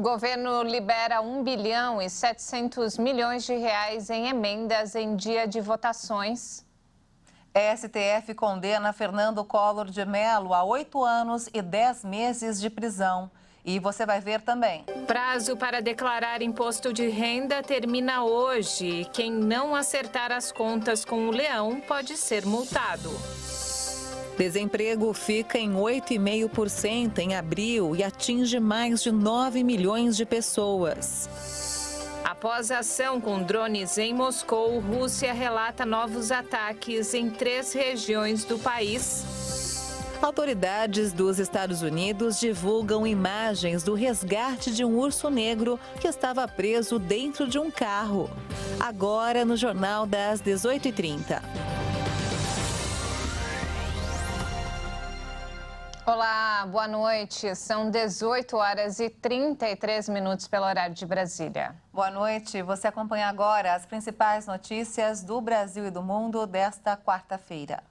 Governo libera 1 bilhão e 700 milhões de reais em emendas em dia de votações. STF condena Fernando Collor de Mello a 8 anos e 10 meses de prisão. E você vai ver também. Prazo para declarar imposto de renda termina hoje. Quem não acertar as contas com o leão pode ser multado. Desemprego fica em 8,5% em abril e atinge mais de 9 milhões de pessoas. Após a ação com drones em Moscou, Rússia relata novos ataques em 3 regiões do país. Autoridades dos Estados Unidos divulgam imagens do resgate de um urso negro que estava preso dentro de um carro. Agora no Jornal das 18h30. Olá, boa noite. São 18 horas e 33 minutos pelo horário de Brasília. Boa noite. Você acompanha agora as principais notícias do Brasil e do mundo desta quarta-feira.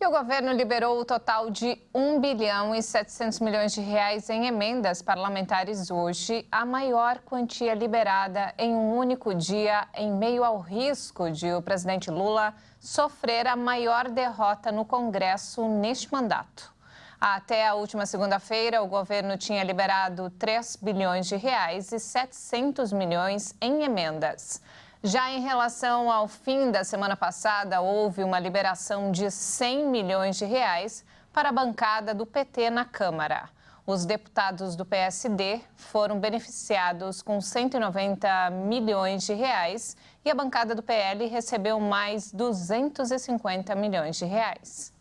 E o governo liberou o total de 1 bilhão e 700 milhões de reais em emendas parlamentares hoje, a maior quantia liberada em um único dia, em meio ao risco de o presidente Lula sofrer a maior derrota no Congresso neste mandato. Até a última segunda-feira, o governo tinha liberado 3 bilhões de reais e 700 milhões em emendas. Já em relação ao fim da semana passada, houve uma liberação de 100 milhões de reais para a bancada do PT na Câmara. Os deputados do PSD foram beneficiados com 190 milhões de reais e a bancada do PL recebeu mais 250 milhões de reais.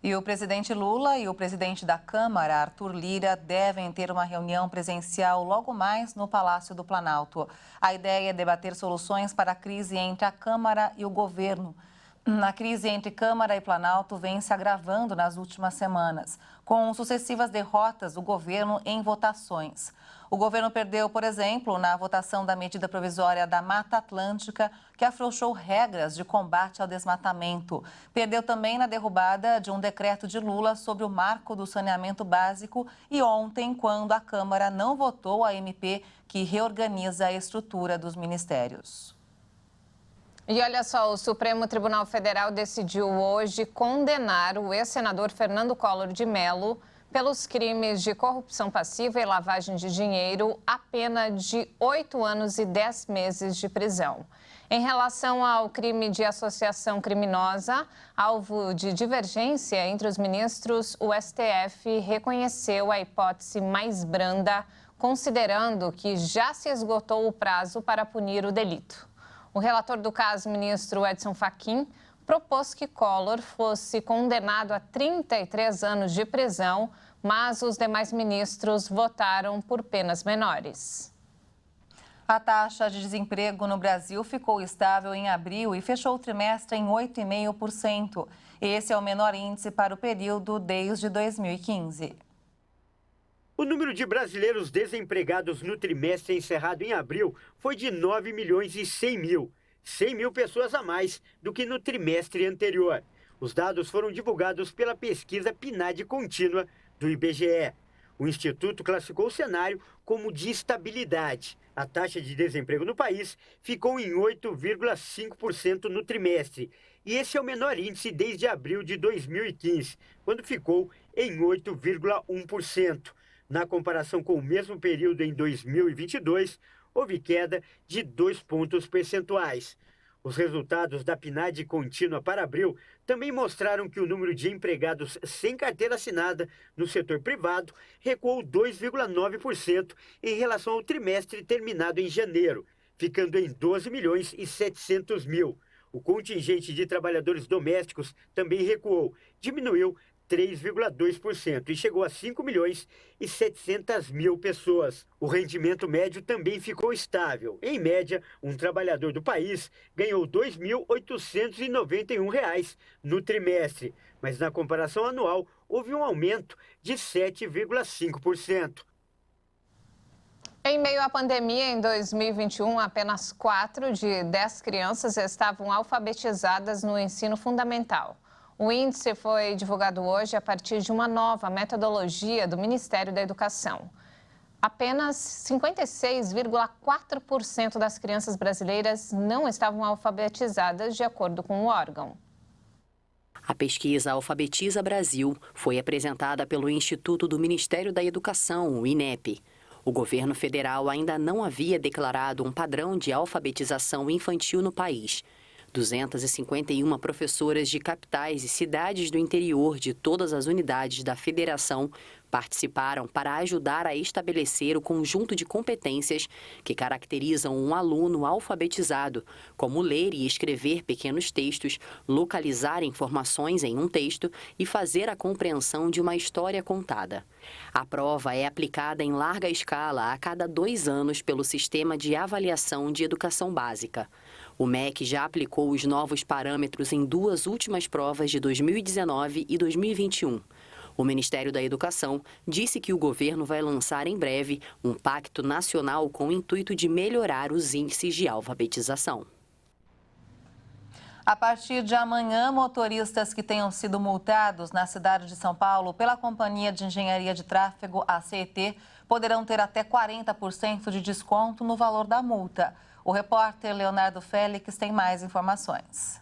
E o presidente Lula e o presidente da Câmara, Arthur Lira, devem ter uma reunião presencial logo mais no Palácio do Planalto. A ideia é debater soluções para a crise entre a Câmara e o governo. A crise entre Câmara e Planalto vem se agravando nas últimas semanas, com sucessivas derrotas do governo em votações. O governo perdeu, por exemplo, na votação da medida provisória da Mata Atlântica, que afrouxou regras de combate ao desmatamento. Perdeu também na derrubada de um decreto de Lula sobre o marco do saneamento básico e ontem, quando a Câmara não votou a MP que reorganiza a estrutura dos ministérios. E olha só, o Supremo Tribunal Federal decidiu hoje condenar o ex-senador Fernando Collor de Mello pelos crimes de corrupção passiva e lavagem de dinheiro a pena de 8 anos e 10 meses de prisão. Em relação ao crime de associação criminosa, alvo de divergência entre os ministros, o STF reconheceu a hipótese mais branda, considerando que já se esgotou o prazo para punir o delito. O relator do caso, ministro Edson Fachin, propôs que Collor fosse condenado a 33 anos de prisão, mas os demais ministros votaram por penas menores. A taxa de desemprego no Brasil ficou estável em abril e fechou o trimestre em 8,5%. Esse é o menor índice para o período desde 2015. O número de brasileiros desempregados no trimestre encerrado em abril foi de 9 milhões e 100 mil. 100 mil pessoas a mais do que no trimestre anterior. Os dados foram divulgados pela pesquisa PNAD contínua do IBGE. O Instituto classificou o cenário como de estabilidade. A taxa de desemprego no país ficou em 8,5% no trimestre. E esse é o menor índice desde abril de 2015, quando ficou em 8,1%. Na comparação com o mesmo período em 2022, houve queda de 2 pontos percentuais. Os resultados da PNAD contínua para abril também mostraram que o número de empregados sem carteira assinada no setor privado recuou 2,9% em relação ao trimestre terminado em janeiro, ficando em 12 milhões e 700 mil. O contingente de trabalhadores domésticos também recuou, diminuiu 3,2% e chegou a 5 milhões e 700 mil pessoas. O rendimento médio também ficou estável. Em média, um trabalhador do país ganhou R$ 2.891 no trimestre, mas na comparação anual houve um aumento de 7,5%. Em meio à pandemia, em 2021, apenas 4 de 10 crianças estavam alfabetizadas no ensino fundamental. O índice foi divulgado hoje a partir de uma nova metodologia do Ministério da Educação. Apenas 56,4% das crianças brasileiras não estavam alfabetizadas, de acordo com o órgão. A pesquisa Alfabetiza Brasil foi apresentada pelo Instituto do Ministério da Educação, o INEP. O governo federal ainda não havia declarado um padrão de alfabetização infantil no país. 251 professoras de capitais e cidades do interior de todas as unidades da federação participaram para ajudar a estabelecer o conjunto de competências que caracterizam um aluno alfabetizado, como ler e escrever pequenos textos, localizar informações em um texto e fazer a compreensão de uma história contada. A prova é aplicada em larga escala a cada 2 anos pelo Sistema de Avaliação de Educação Básica. O MEC já aplicou os novos parâmetros em 2 últimas provas de 2019 e 2021. O Ministério da Educação disse que o governo vai lançar em breve um pacto nacional com o intuito de melhorar os índices de alfabetização. A partir de amanhã, motoristas que tenham sido multados na cidade de São Paulo pela Companhia de Engenharia de Tráfego, a CET, poderão ter até 40% de desconto no valor da multa. O repórter Leonardo Félix tem mais informações.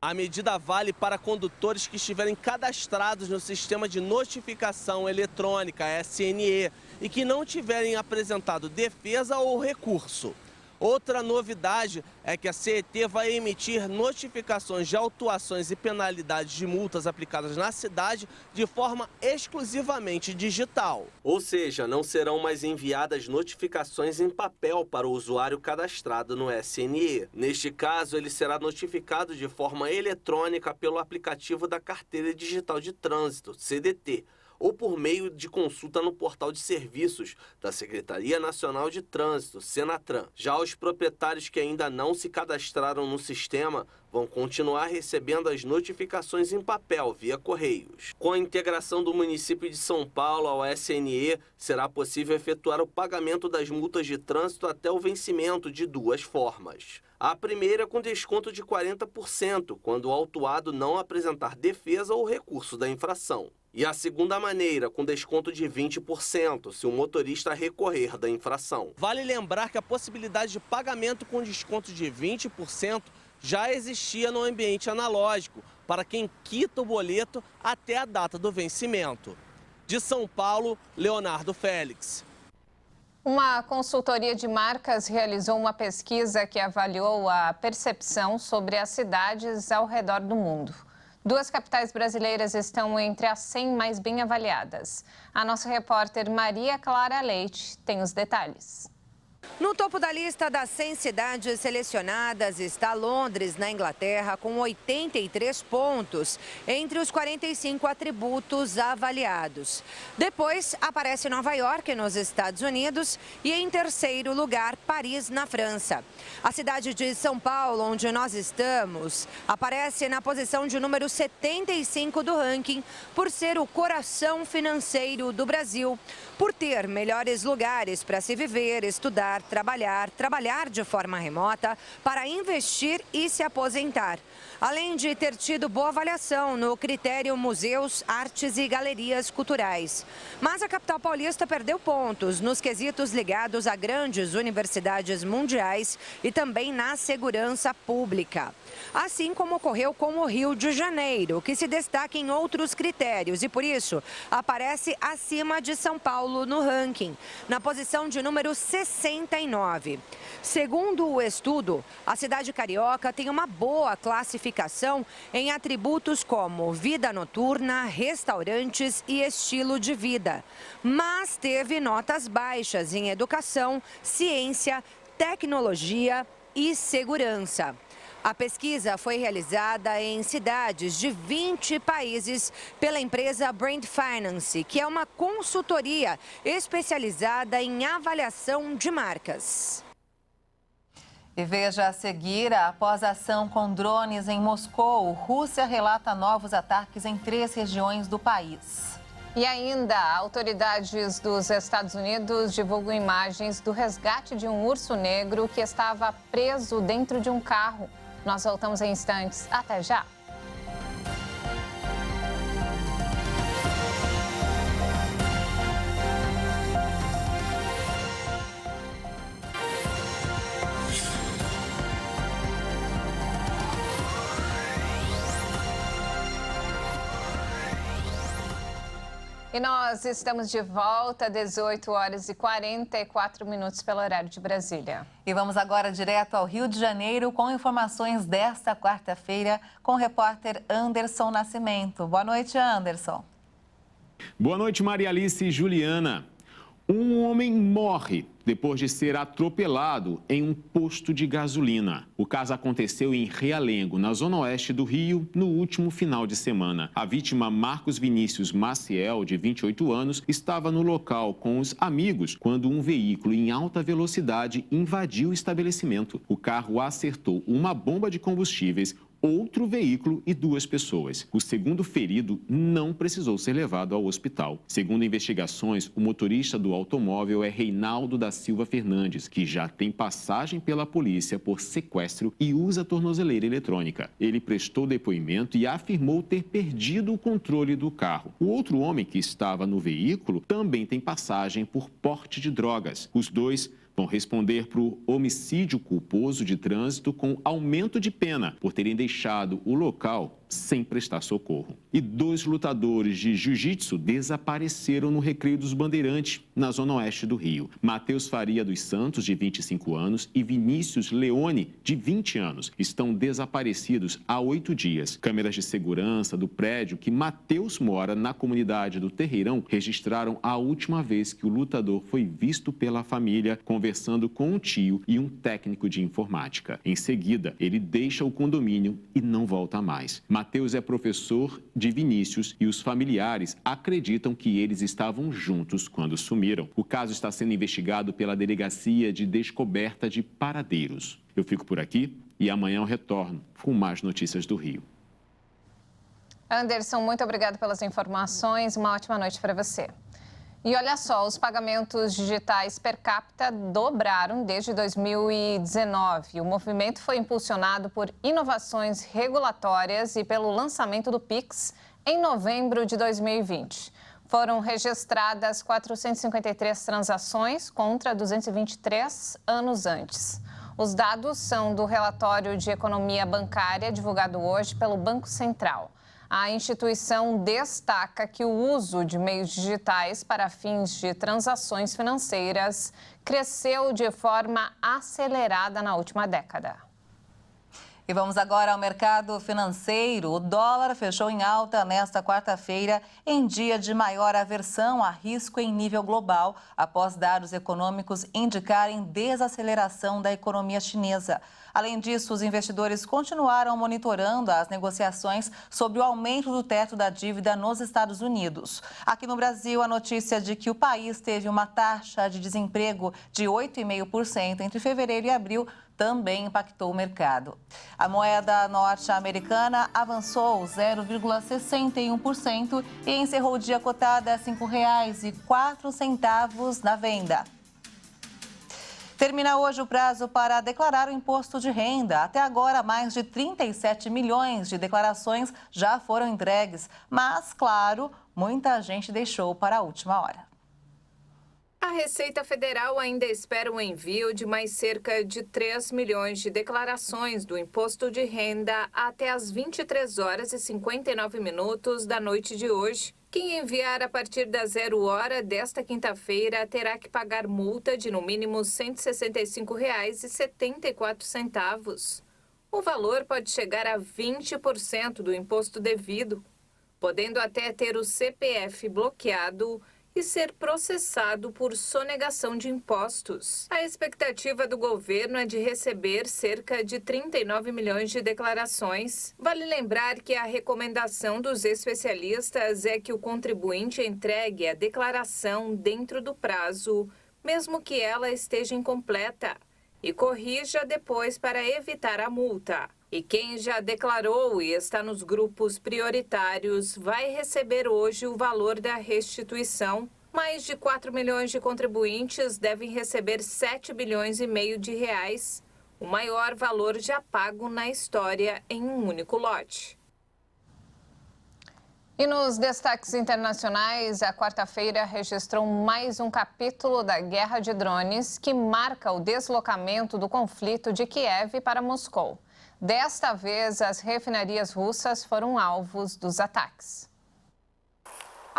A medida vale para condutores que estiverem cadastrados no Sistema de Notificação Eletrônica, SNE, e que não tiverem apresentado defesa ou recurso. Outra novidade é que a CET vai emitir notificações de autuações e penalidades de multas aplicadas na cidade de forma exclusivamente digital. Ou seja, não serão mais enviadas notificações em papel para o usuário cadastrado no SNE. Neste caso, ele será notificado de forma eletrônica pelo aplicativo da Carteira Digital de Trânsito, CDT, ou por meio de consulta no portal de serviços da Secretaria Nacional de Trânsito, Senatran. Já os proprietários que ainda não se cadastraram no sistema vão continuar recebendo as notificações em papel via Correios. Com a integração do município de São Paulo ao SNE, será possível efetuar o pagamento das multas de trânsito até o vencimento de 2 formas. A primeira com desconto de 40%, quando o autuado não apresentar defesa ou recurso da infração. E a segunda maneira, com desconto de 20%, se o motorista recorrer da infração. Vale lembrar que a possibilidade de pagamento com desconto de 20% já existia no ambiente analógico, para quem quita o boleto até a data do vencimento. De São Paulo, Leonardo Félix. Uma consultoria de marcas realizou uma pesquisa que avaliou a percepção sobre as cidades ao redor do mundo. 2 capitais brasileiras estão entre as 100 mais bem avaliadas. A nossa repórter Maria Clara Leite tem os detalhes. No topo da lista das 100 cidades selecionadas está Londres, na Inglaterra, com 83 pontos, entre os 45 atributos avaliados. Depois aparece Nova York, nos Estados Unidos, e em terceiro lugar, Paris, na França. A cidade de São Paulo, onde nós estamos, aparece na posição de número 75 do ranking, por ser o coração financeiro do Brasil, por ter melhores lugares para se viver, estudar, trabalhar de forma remota, para investir e se aposentar. Além de ter tido boa avaliação no critério Museus, Artes e Galerias Culturais. Mas a capital paulista perdeu pontos nos quesitos ligados a grandes universidades mundiais e também na segurança pública. Assim como ocorreu com o Rio de Janeiro, que se destaca em outros critérios e, por isso, aparece acima de São Paulo no ranking, na posição de número 69. Segundo o estudo, a cidade carioca tem uma boa classificação em atributos como vida noturna, restaurantes e estilo de vida, mas teve notas baixas em educação, ciência, tecnologia e segurança. A pesquisa foi realizada em cidades de 20 países pela empresa Brand Finance, que é uma consultoria especializada em avaliação de marcas. E veja a seguir, após a ação com drones em Moscou, Rússia relata novos ataques em 3 regiões do país. E ainda, autoridades dos Estados Unidos divulgam imagens do resgate de um urso negro que estava preso dentro de um carro. Nós voltamos em instantes. Até já! E nós estamos de volta, 18 horas e 44 minutos pelo horário de Brasília. E vamos agora direto ao Rio de Janeiro com informações desta quarta-feira com o repórter Anderson Nascimento. Boa noite, Anderson. Boa noite, Maria Alice e Juliana. Um homem morre depois de ser atropelado em um posto de gasolina. O caso aconteceu em Realengo, na zona oeste do Rio, no último final de semana. A vítima, Marcos Vinícius Maciel, de 28 anos, estava no local com os amigos quando um veículo em alta velocidade invadiu o estabelecimento. O carro acertou uma bomba de combustíveis, outro veículo e 2 pessoas. O segundo ferido não precisou ser levado ao hospital. Segundo investigações, o motorista do automóvel é Reinaldo da Silva Fernandes, que já tem passagem pela polícia por sequestro e usa tornozeleira eletrônica. Ele prestou depoimento e afirmou ter perdido o controle do carro. O outro homem que estava no veículo também tem passagem por porte de drogas. Os dois vão responder por homicídio culposo de trânsito com aumento de pena por terem deixado o local sem prestar socorro. E 2 lutadores de jiu-jitsu desapareceram no Recreio dos Bandeirantes, na zona oeste do Rio. Matheus Faria dos Santos, de 25 anos, e Vinícius Leone, de 20 anos, estão desaparecidos há 8 dias. Câmeras de segurança do prédio que Matheus mora na comunidade do Terreirão registraram a última vez que o lutador foi visto pela família conversando com um tio e um técnico de informática. Em seguida, ele deixa o condomínio e não volta mais. Matheus é professor de Vinícius e os familiares acreditam que eles estavam juntos quando sumiram. O caso está sendo investigado pela Delegacia de Descoberta de Paradeiros. Eu fico por aqui e amanhã eu retorno com mais notícias do Rio. Anderson, muito obrigado pelas informações. Uma ótima noite para você. E olha só, os pagamentos digitais per capita dobraram desde 2019. O movimento foi impulsionado por inovações regulatórias e pelo lançamento do Pix em novembro de 2020. Foram registradas 453 transações contra 223 anos antes. Os dados são do relatório de economia bancária divulgado hoje pelo Banco Central. A instituição destaca que o uso de meios digitais para fins de transações financeiras cresceu de forma acelerada na última década. E vamos agora ao mercado financeiro. O dólar fechou em alta nesta quarta-feira, em dia de maior aversão a risco em nível global, após dados econômicos indicarem desaceleração da economia chinesa. Além disso, os investidores continuaram monitorando as negociações sobre o aumento do teto da dívida nos Estados Unidos. Aqui no Brasil, a notícia de que o país teve uma taxa de desemprego de 8,5% entre fevereiro e abril também impactou o mercado. A moeda norte-americana avançou 0,61% e encerrou o dia cotada a R$ 5,04 na venda. Termina hoje o prazo para declarar o imposto de renda. Até agora, mais de 37 milhões de declarações já foram entregues. Mas, claro, muita gente deixou para a última hora. A Receita Federal ainda espera o envio de mais cerca de 3 milhões de declarações do imposto de renda até às 23 horas e 59 minutos da noite de hoje. Quem enviar a partir das 0 hora desta quinta-feira terá que pagar multa de no mínimo R$ 165,74. O valor pode chegar a 20% do imposto devido, podendo até ter o CPF bloqueado e ser processado por sonegação de impostos. A expectativa do governo é de receber cerca de 39 milhões de declarações. Vale lembrar que a recomendação dos especialistas é que o contribuinte entregue a declaração dentro do prazo, mesmo que ela esteja incompleta, e corrija depois para evitar a multa. E quem já declarou e está nos grupos prioritários vai receber hoje o valor da restituição. Mais de 4 milhões de contribuintes devem receber 7,5 bilhões de reais, o maior valor já pago na história em um único lote. E nos destaques internacionais, a quarta-feira registrou mais um capítulo da guerra de drones que marca o deslocamento do conflito de Kiev para Moscou. Desta vez, as refinarias russas foram alvos dos ataques.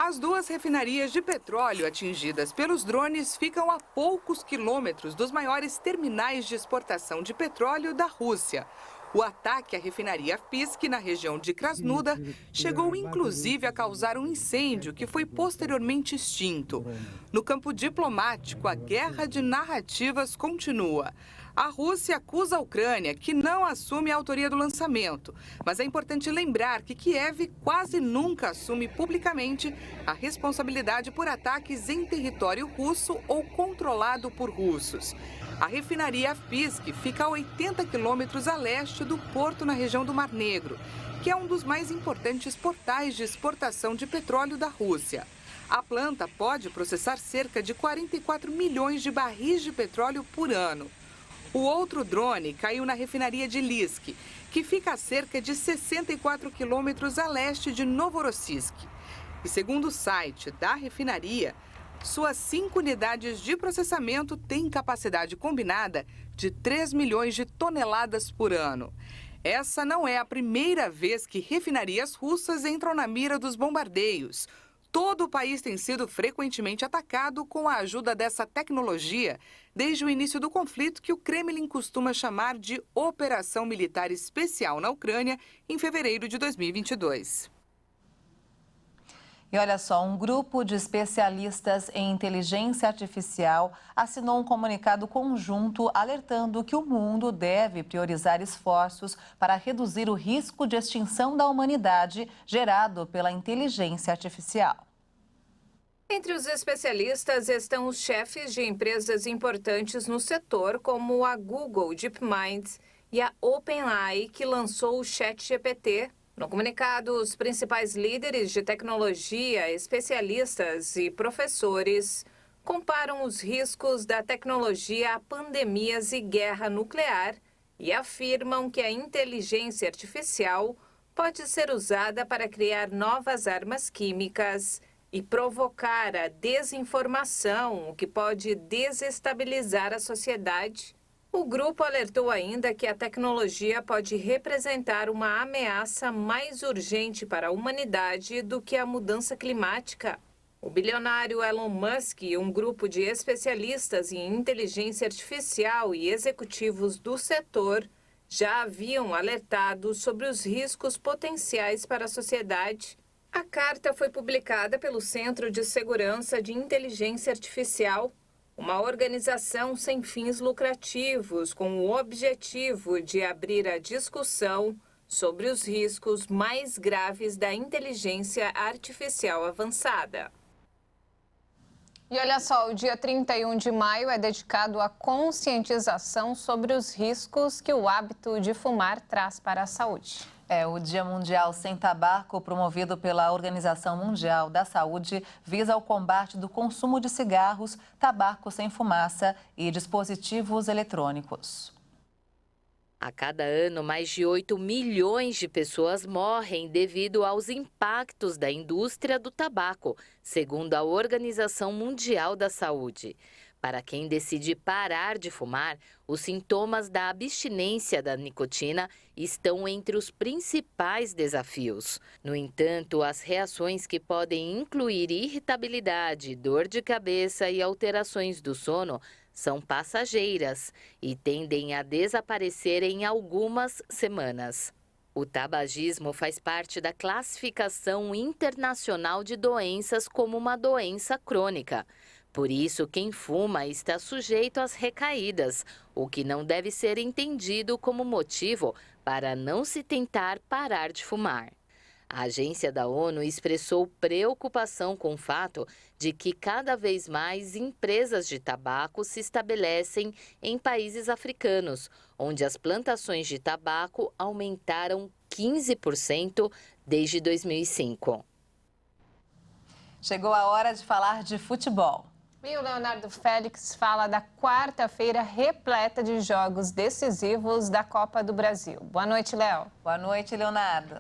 As duas refinarias de petróleo atingidas pelos drones ficam a poucos quilômetros dos maiores terminais de exportação de petróleo da Rússia. O ataque à refinaria Fisk, na região de Krasnodar, chegou inclusive a causar um incêndio que foi posteriormente extinto. No campo diplomático, a guerra de narrativas continua. A Rússia acusa a Ucrânia, que não assume a autoria do lançamento. Mas é importante lembrar que Kiev quase nunca assume publicamente a responsabilidade por ataques em território russo ou controlado por russos. A refinaria Fisk fica a 80 quilômetros a leste do porto na região do Mar Negro, que é um dos mais importantes portais de exportação de petróleo da Rússia. A planta pode processar cerca de 44 milhões de barris de petróleo por ano. O outro drone caiu na refinaria de Lisk, que fica a cerca de 64 quilômetros a leste de Novorossiysk. E segundo o site da refinaria, suas 5 unidades de processamento têm capacidade combinada de 3 milhões de toneladas por ano. Essa não é a primeira vez que refinarias russas entram na mira dos bombardeios. Todo o país tem sido frequentemente atacado com a ajuda dessa tecnologia desde o início do conflito, que o Kremlin costuma chamar de Operação Militar Especial na Ucrânia, em fevereiro de 2022. E olha só, um grupo de especialistas em inteligência artificial assinou um comunicado conjunto alertando que o mundo deve priorizar esforços para reduzir o risco de extinção da humanidade gerado pela inteligência artificial. Entre os especialistas estão os chefes de empresas importantes no setor, como a Google DeepMind e a OpenAI, que lançou o ChatGPT. No comunicado, os principais líderes de tecnologia, especialistas e professores comparam os riscos da tecnologia a pandemias e guerra nuclear e afirmam que a inteligência artificial pode ser usada para criar novas armas químicas e provocar a desinformação, o que pode desestabilizar a sociedade. O grupo alertou ainda que a tecnologia pode representar uma ameaça mais urgente para a humanidade do que a mudança climática. O bilionário Elon Musk e um grupo de especialistas em inteligência artificial e executivos do setor já haviam alertado sobre os riscos potenciais para a sociedade. A carta foi publicada pelo Centro de Segurança de Inteligência Artificial, uma organização sem fins lucrativos com o objetivo de abrir a discussão sobre os riscos mais graves da inteligência artificial avançada. E olha só, o dia 31 de maio é dedicado à conscientização sobre os riscos que o hábito de fumar traz para a saúde. O Dia Mundial Sem Tabaco, promovido pela Organização Mundial da Saúde, visa o combate do consumo de cigarros, tabaco sem fumaça e dispositivos eletrônicos. A cada ano, mais de 8 milhões de pessoas morrem devido aos impactos da indústria do tabaco, segundo a Organização Mundial da Saúde. Para quem decide parar de fumar, os sintomas da abstinência da nicotina estão entre os principais desafios. No entanto, as reações que podem incluir irritabilidade, dor de cabeça e alterações do sono são passageiras e tendem a desaparecer em algumas semanas. O tabagismo faz parte da classificação internacional de doenças como uma doença crônica. Por isso, quem fuma está sujeito às recaídas, o que não deve ser entendido como motivo para não se tentar parar de fumar. A agência da ONU expressou preocupação com o fato de que cada vez mais empresas de tabaco se estabelecem em países africanos, onde as plantações de tabaco aumentaram 15% desde 2005. Chegou a hora de falar de futebol. E o Leonardo Félix fala da quarta-feira repleta de jogos decisivos da Copa do Brasil. Boa noite, Léo. Boa noite, Leonardo.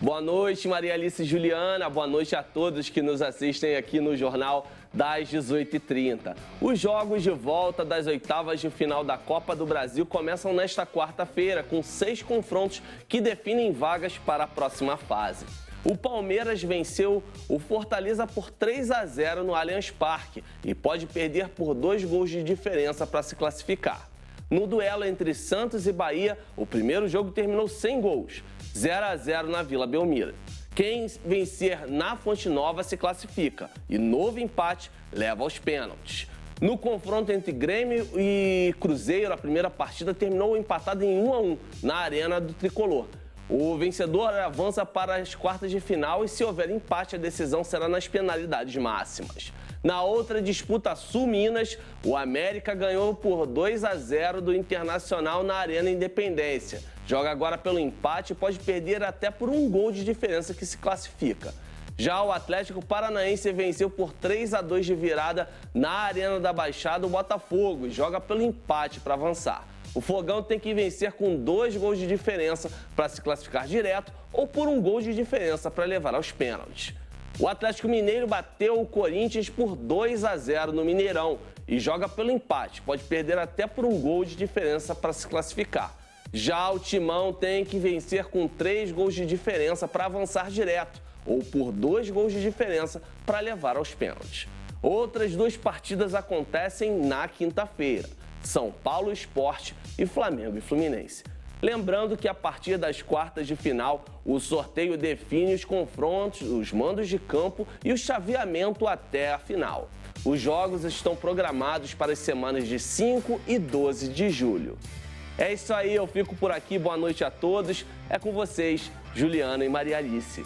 Boa noite, Maria Alice e Juliana. Boa noite a todos que nos assistem aqui no Jornal das 18h30. Os jogos de volta das oitavas de final da Copa do Brasil começam nesta quarta-feira, com 6 confrontos que definem vagas para a próxima fase. O Palmeiras venceu o Fortaleza por 3-0 no Allianz Parque e pode perder por 2 gols de diferença para se classificar. No duelo entre Santos e Bahia, o primeiro jogo terminou sem gols, 0-0 na Vila Belmiro. Quem vencer na Fonte Nova se classifica e novo empate leva aos pênaltis. No confronto entre Grêmio e Cruzeiro, a primeira partida terminou empatada em 1-1 na Arena do Tricolor. O vencedor avança para as quartas de final e, se houver empate, a decisão será nas penalidades máximas. Na outra disputa Sul-Minas, o América ganhou por 2-0 do Internacional na Arena Independência. Joga agora pelo empate e pode perder até por 1 gol de diferença que se classifica. Já o Atlético Paranaense venceu por 3-2 de virada na Arena da Baixada o Botafogo e joga pelo empate para avançar. O Fogão tem que vencer com 2 gols de diferença para se classificar direto ou por 1 gol de diferença para levar aos pênaltis. O Atlético Mineiro bateu o Corinthians por 2-0 no Mineirão e joga pelo empate. Pode perder até por 1 gol de diferença para se classificar. Já o Timão tem que vencer com 3 gols de diferença para avançar direto ou por 2 gols de diferença para levar aos pênaltis. Outras 2 partidas acontecem na quinta-feira. São Paulo Sport e Flamengo e Fluminense. Lembrando que a partir das quartas de final, o sorteio define os confrontos, os mandos de campo e o chaveamento até a final. Os jogos estão programados para as semanas de 5 e 12 de julho. É isso aí, eu fico por aqui. Boa noite a todos. É com vocês, Juliana e Maria Alice.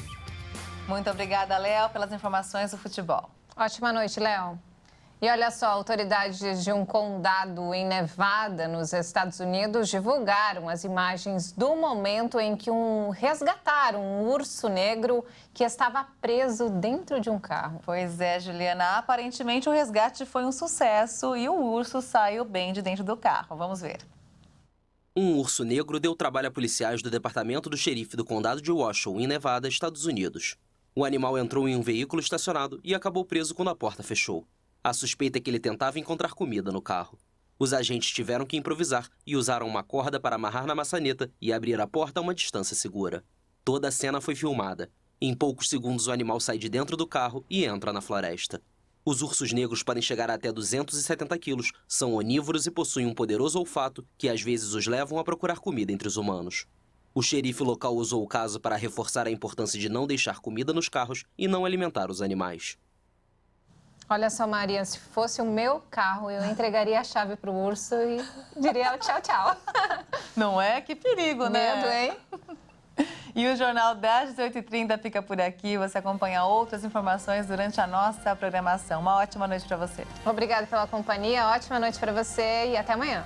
Muito obrigada, Léo, pelas informações do futebol. Ótima noite, Léo. E olha só, autoridades de um condado em Nevada, nos Estados Unidos, divulgaram as imagens do momento em que resgataram um urso negro que estava preso dentro de um carro. Pois é, Juliana, aparentemente o resgate foi um sucesso e o urso saiu bem de dentro do carro. Vamos ver. Um urso negro deu trabalho a policiais do departamento do xerife do condado de Washoe, em Nevada, Estados Unidos. O animal entrou em um veículo estacionado e acabou preso quando a porta fechou. A suspeita é que ele tentava encontrar comida no carro. Os agentes tiveram que improvisar e usaram uma corda para amarrar na maçaneta e abrir a porta a uma distância segura. Toda a cena foi filmada. Em poucos segundos, o animal sai de dentro do carro e entra na floresta. Os ursos negros podem chegar a até 270 quilos, são onívoros e possuem um poderoso olfato que às vezes os levam a procurar comida entre os humanos. O xerife local usou o caso para reforçar a importância de não deixar comida nos carros e não alimentar os animais. Olha só, Maria, se fosse o meu carro, eu entregaria a chave para o urso e diria tchau, tchau. Não é? Que perigo, né? Medo, hein? E o Jornal das 18h30 fica por aqui. Você acompanha outras informações durante a nossa programação. Uma ótima noite para você. Obrigada pela companhia, ótima noite para você e até amanhã.